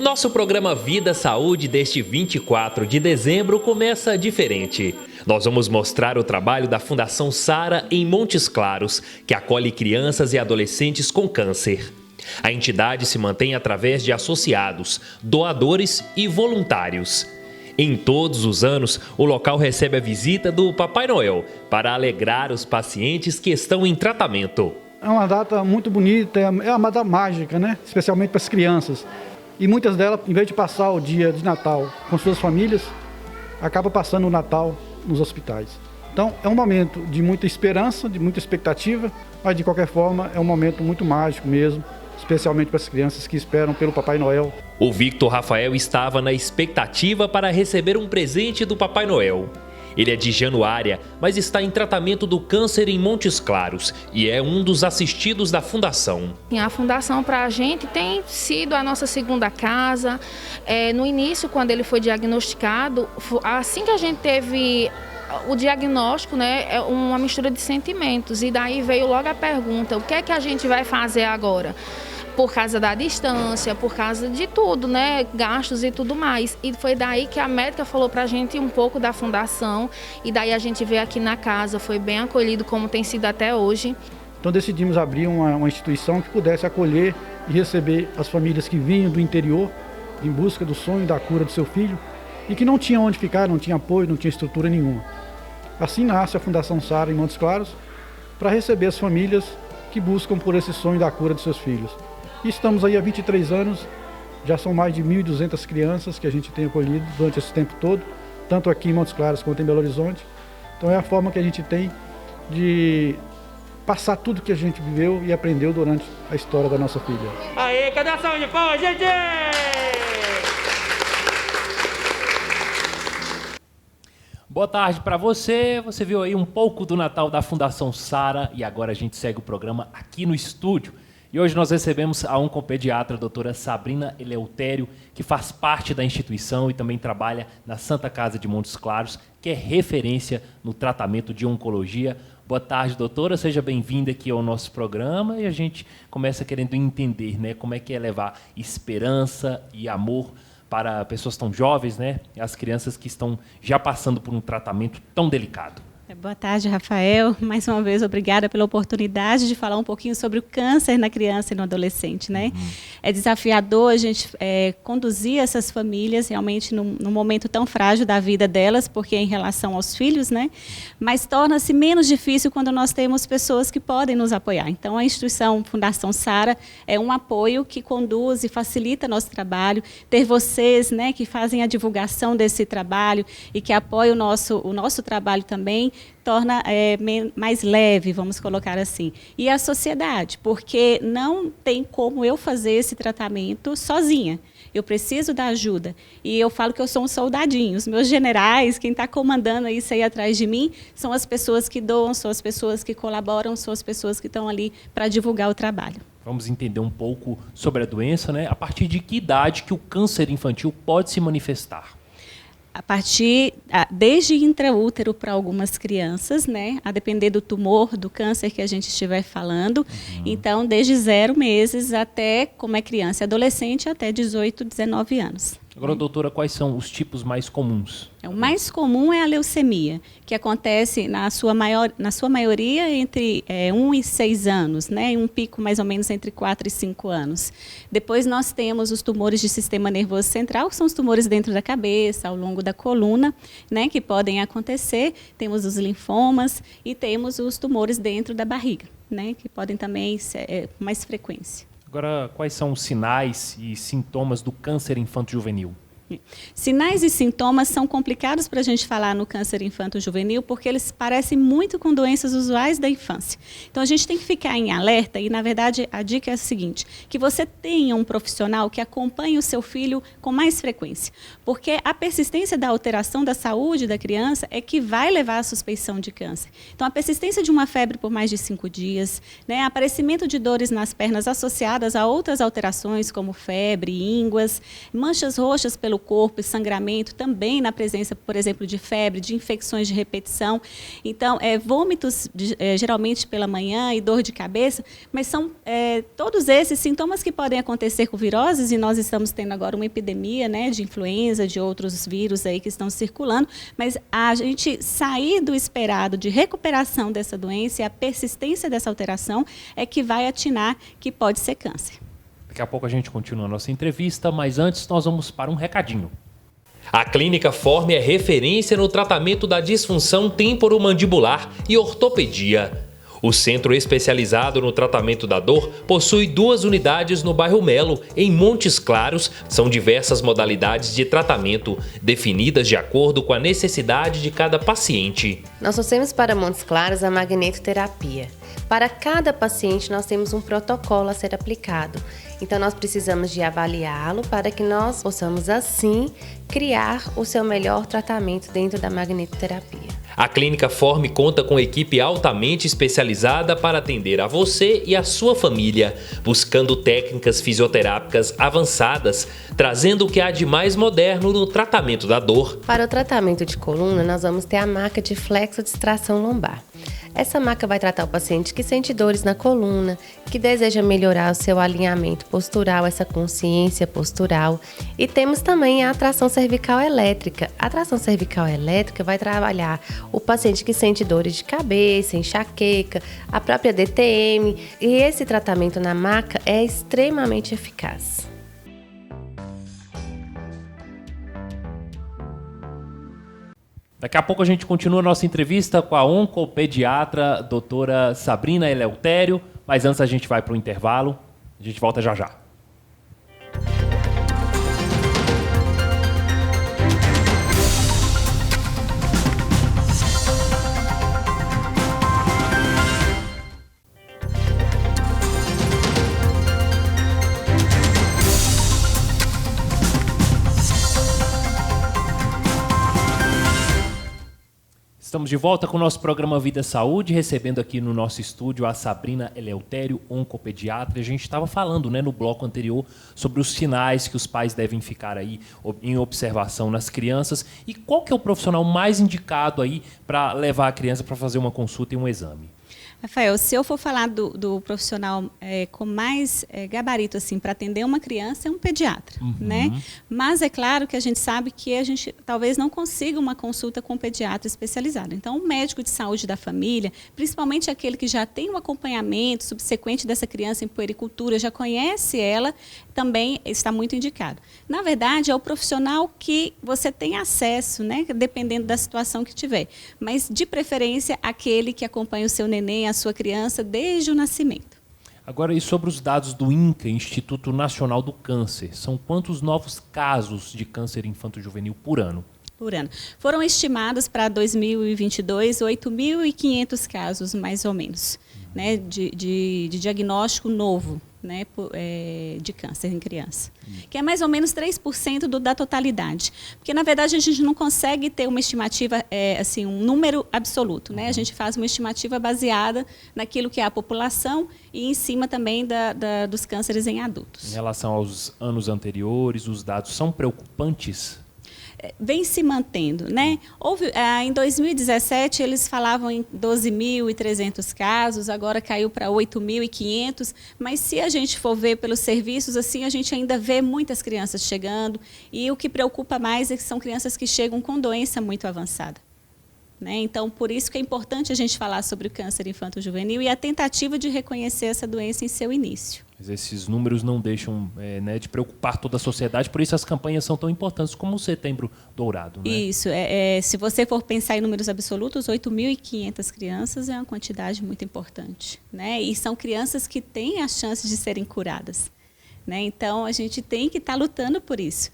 nosso programa Vida Saúde deste 24 de dezembro começa diferente. Nós vamos mostrar o trabalho da Fundação Sara em Montes Claros, que acolhe crianças e adolescentes com câncer. A entidade se mantém através de associados, doadores e voluntários. Em todos os anos, o local recebe a visita do Papai Noel para alegrar os pacientes que estão em tratamento. É uma data muito bonita, é uma data mágica, né? Especialmente para as crianças. E muitas delas, em vez de passar o dia de Natal com suas famílias, acabam passando o Natal nos hospitais. Então, é um momento de muita esperança, de muita expectativa, mas de qualquer forma é um momento muito mágico mesmo, especialmente para as crianças que esperam pelo Papai Noel. O Victor Rafael estava na expectativa para receber um presente do Papai Noel. Ele é de Januária, mas está em tratamento do câncer em Montes Claros e é um dos assistidos da Fundação. A Fundação para a gente tem sido a nossa segunda casa. No início, quando ele foi diagnosticado, assim que a gente teve o diagnóstico, né, é uma mistura de sentimentos. E daí veio logo a pergunta, o que é que a gente vai fazer agora? Por causa da distância, por causa de tudo, né? Gastos e tudo mais. E foi daí que a médica falou pra gente um pouco da fundação. E daí a gente veio aqui na casa, foi bem acolhido, como tem sido até hoje. Então decidimos abrir uma instituição que pudesse acolher e receber as famílias que vinham do interior em busca do sonho da cura do seu filho e que não tinham onde ficar, não tinha apoio, não tinha estrutura nenhuma. Assim nasce a Fundação Sara em Montes Claros para receber as famílias que buscam por esse sonho da cura dos seus filhos. E estamos aí há 23 anos, já são mais de 1.200 crianças que a gente tem acolhido durante esse tempo todo, tanto aqui em Montes Claros quanto em Belo Horizonte. Então é a forma que a gente tem de passar tudo que a gente viveu e aprendeu durante a história da nossa filha. Aê, cadê a salva de palmas, gente? Boa tarde para você. Você viu aí um pouco do Natal da Fundação Sara e agora a gente segue o programa aqui no estúdio. E hoje nós recebemos a oncopediatra, a doutora Sabrina Eleutério, que faz parte da instituição e também trabalha na Santa Casa de Montes Claros, que é referência no tratamento de oncologia. Boa tarde, doutora. Seja bem-vinda aqui ao nosso programa e a gente começa querendo entender, né, como é que é levar esperança e amor para pessoas tão jovens, né, as crianças que estão já passando por um tratamento tão delicado. Boa tarde, Rafael. Mais uma vez, obrigada pela oportunidade de falar um pouquinho sobre o câncer na criança e no adolescente, né? É desafiador a gente conduzir essas famílias realmente num momento tão frágil da vida delas, porque é em relação aos filhos, né? Mas torna-se menos difícil quando nós temos pessoas que podem nos apoiar. Então, a instituição Fundação Sara é um apoio que conduz e facilita nosso trabalho. Ter vocês, né, que fazem a divulgação desse trabalho e que apoiam o nosso trabalho também, torna mais leve, vamos colocar assim. E a sociedade, porque não tem como eu fazer esse tratamento sozinha. Eu preciso da ajuda. E eu falo que eu sou um soldadinho. Os meus generais, quem está comandando isso aí atrás de mim, são as pessoas que doam, são as pessoas que colaboram, são as pessoas que estão ali para divulgar o trabalho. Vamos entender um pouco sobre a doença, né? A partir de que idade que o câncer infantil pode se manifestar? Desde intraútero para algumas crianças, né, a depender do tumor, do câncer que a gente estiver falando. Então, desde 0 meses até, como é criança e adolescente, até 18, 19 anos. Agora, doutora, quais são os tipos mais comuns? O mais comum é a leucemia, que acontece na sua maioria entre 1 e 6 anos, né? Um pico mais ou menos entre 4 e 5 anos. Depois nós temos os tumores de sistema nervoso central, que são os tumores dentro da cabeça, ao longo da coluna, né? Que podem acontecer. Temos os linfomas e temos os tumores dentro da barriga, né? Que podem também ser com mais frequência. Agora, quais são os sinais e sintomas do câncer infanto-juvenil? Sinais e sintomas são complicados para a gente falar no câncer infanto-juvenil porque eles parecem muito com doenças usuais da infância. Então, a gente tem que ficar em alerta e, na verdade, a dica é a seguinte, que você tenha um profissional que acompanhe o seu filho com mais frequência, porque a persistência da alteração da saúde da criança é que vai levar à suspeição de câncer. Então, a persistência de uma febre por mais de 5 dias, né, aparecimento de dores nas pernas associadas a outras alterações, como febre, ínguas, manchas roxas pelo pelo corpo, sangramento, também na presença, por exemplo, de febre, de infecções de repetição. Então, vômitos geralmente pela manhã e dor de cabeça, mas são todos esses sintomas que podem acontecer com viroses, e nós estamos tendo agora uma epidemia, né, de influenza, de outros vírus aí que estão circulando, mas a gente sair do esperado de recuperação dessa doença e a persistência dessa alteração é que vai atinar que pode ser câncer. Daqui a pouco a gente continua a nossa entrevista, mas antes nós vamos para um recadinho. A Clínica Forme é referência no tratamento da disfunção temporomandibular e ortopedia. O centro especializado no tratamento da dor possui 2 unidades no bairro Melo, em Montes Claros. São diversas modalidades de tratamento, definidas de acordo com a necessidade de cada paciente. Nós trouxemos para Montes Claros a magnetoterapia. Para cada paciente, nós temos um protocolo a ser aplicado. Então, nós precisamos de avaliá-lo para que nós possamos, assim, criar o seu melhor tratamento dentro da magnetoterapia. A Clínica Forme conta com equipe altamente especializada para atender a você e a sua família, buscando técnicas fisioterápicas avançadas, trazendo o que há de mais moderno no tratamento da dor. Para o tratamento de coluna, nós vamos ter a maca de flexodistração lombar. Essa maca vai tratar o paciente que sente dores na coluna, que deseja melhorar o seu alinhamento postural, essa consciência postural. E temos também a tração cervical elétrica. A tração cervical elétrica vai trabalhar o paciente que sente dores de cabeça, enxaqueca, a própria DTM. E esse tratamento na maca é extremamente eficaz. Daqui a pouco a gente continua a nossa entrevista com a oncopediatra doutora Sabrina Eleutério, mas antes a gente vai para o intervalo, a gente volta já já. Estamos de volta com o nosso programa Vida Saúde, recebendo aqui no nosso estúdio a Sabrina Eleutério, oncopediatra. A gente estava falando, né, no bloco anterior sobre os sinais que os pais devem ficar aí em observação nas crianças. E qual que é o profissional mais indicado aí para levar a criança para fazer uma consulta e um exame? Rafael, se eu for falar do profissional com mais gabarito assim, para atender uma criança, é um pediatra, né? Mas é claro que a gente sabe que a gente talvez não consiga uma consulta com um pediatra especializado. Então, o médico de saúde da família, principalmente aquele que já tem um acompanhamento subsequente dessa criança em puericultura, já conhece ela, também está muito indicado. Na verdade, é o profissional que você tem acesso, né? Dependendo da situação que tiver. Mas, de preferência, aquele que acompanha o seu neném, a sua criança, desde o nascimento. Agora, e sobre os dados do INCA, Instituto Nacional do Câncer? São quantos novos casos de câncer infanto-juvenil por ano? Por ano. Foram estimados para 2022 8.500 casos, mais ou menos, né, de diagnóstico novo, né, de câncer em criança. Que é mais ou menos 3% da totalidade. Porque, na verdade, a gente não consegue ter uma estimativa, assim, um número absoluto. Né? A gente faz uma estimativa baseada naquilo que é a população e em cima também dos cânceres em adultos. Em relação aos anos anteriores, os dados são preocupantes? Vem se mantendo, né? Em 2017 eles falavam em 12.300 casos, agora caiu para 8.500, mas se a gente for ver pelos serviços, assim, a gente ainda vê muitas crianças chegando, e o que preocupa mais é que são crianças que chegam com doença muito avançada. Né? Então, por isso que é importante a gente falar sobre o câncer infanto-juvenil e a tentativa de reconhecer essa doença em seu início. Mas esses números não deixam né, de preocupar toda a sociedade, por isso as campanhas são tão importantes como o Setembro Dourado. Né? Isso. Se você for pensar em números absolutos, 8.500 crianças é uma quantidade muito importante. Né? E são crianças que têm a chance de serem curadas. Né? Então, a gente tem que estar lutando por isso.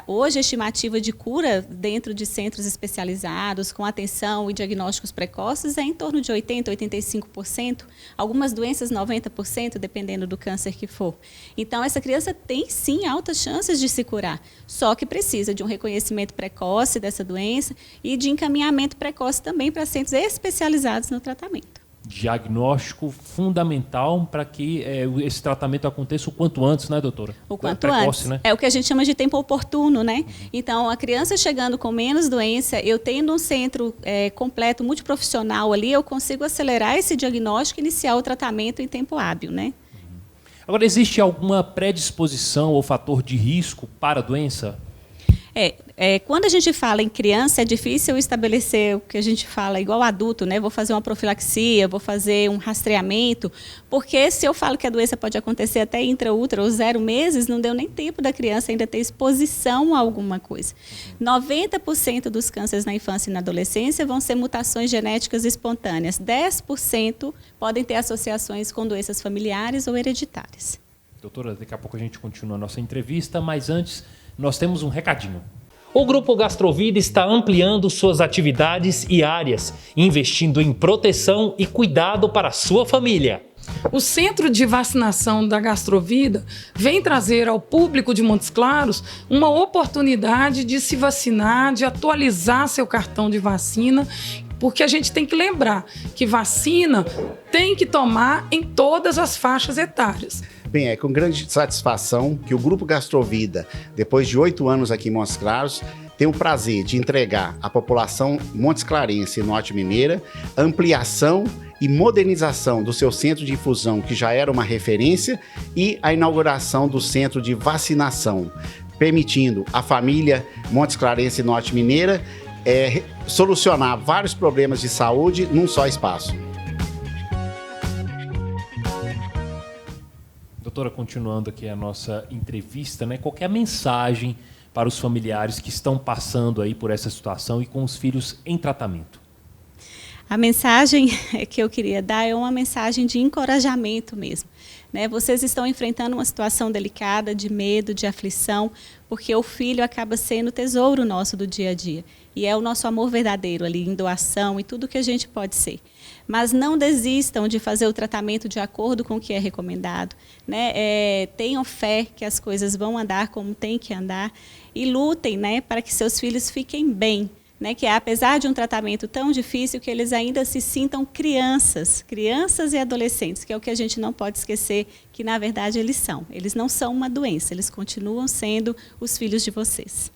Hoje, a estimativa de cura dentro de centros especializados, com atenção e diagnósticos precoces, é em torno de 80%, 85%. Algumas doenças, 90%, dependendo do câncer que for. Então, essa criança tem, sim, altas chances de se curar. Só que precisa de um reconhecimento precoce dessa doença e de encaminhamento precoce também para centros especializados no tratamento. diagnóstico fundamental para que esse tratamento aconteça o quanto antes, né, doutora? O quanto antes. Né? É o que a gente chama de tempo oportuno, né? Então, a criança chegando com menos doença, eu tendo um centro completo, multiprofissional ali, eu consigo acelerar esse diagnóstico e iniciar o tratamento em tempo hábil, né? Agora, existe alguma predisposição ou fator de risco para a doença? Quando a gente fala em criança, é difícil estabelecer o que a gente fala igual adulto, né? Vou fazer uma profilaxia, vou fazer um rastreamento, porque se eu falo que a doença pode acontecer até intra-útero ou 0 meses, não deu nem tempo da criança ainda ter exposição a alguma coisa. 90% dos cânceres na infância e na adolescência vão ser mutações genéticas espontâneas. 10% podem ter associações com doenças familiares ou hereditárias. Doutora, daqui a pouco a gente continua a nossa entrevista, mas antes nós temos um recadinho. O Grupo Gastrovida está ampliando suas atividades e áreas, investindo em proteção e cuidado para a sua família. O Centro de Vacinação da Gastrovida vem trazer ao público de Montes Claros uma oportunidade de se vacinar, de atualizar seu cartão de vacina, porque a gente tem que lembrar que vacina tem que tomar em todas as faixas etárias. Bem, é com grande satisfação que o Grupo Gastrovida, depois de 8 anos aqui em Montes Claros, tem o prazer de entregar à população montesclarense e norte mineira ampliação e modernização do seu centro de infusão, que já era uma referência, e a inauguração do centro de vacinação, permitindo à família montesclarense e norte mineira solucionar vários problemas de saúde num só espaço. Doutora, continuando aqui a nossa entrevista, né? Qual que é a mensagem para os familiares que estão passando aí por essa situação e com os filhos em tratamento? A mensagem que eu queria dar é uma mensagem de encorajamento mesmo. Né? Vocês estão enfrentando uma situação delicada, de medo, de aflição, porque o filho acaba sendo o tesouro nosso do dia a dia. E é o nosso amor verdadeiro ali, em doação e tudo que a gente pode ser. Mas não desistam de fazer o tratamento de acordo com o que é recomendado. Né? Tenham fé que as coisas vão andar como tem que andar e lutem, né, para que seus filhos fiquem bem. Né, que apesar de um tratamento tão difícil, que eles ainda se sintam crianças e adolescentes, que é o que a gente não pode esquecer, que na verdade eles são. Eles não são uma doença, eles continuam sendo os filhos de vocês.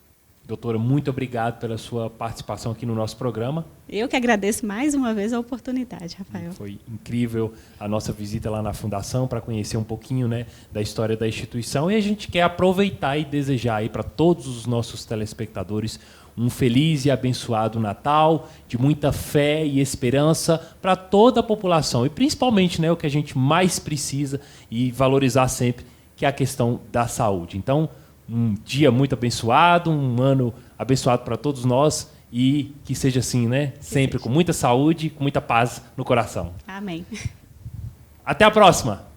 Doutora, muito obrigado pela sua participação aqui no nosso programa. Eu que agradeço mais uma vez a oportunidade, Rafael. Foi incrível a nossa visita lá na Fundação para conhecer um pouquinho, né, da história da instituição, e a gente quer aproveitar e desejar aí para todos os nossos telespectadores um feliz e abençoado Natal, de muita fé e esperança para toda a população. E principalmente, né, o que a gente mais precisa e valorizar sempre, que é a questão da saúde. Então, um dia muito abençoado, um ano abençoado para todos nós e que seja assim, né? Sempre com muita saúde, com muita paz no coração. Amém. Até a próxima!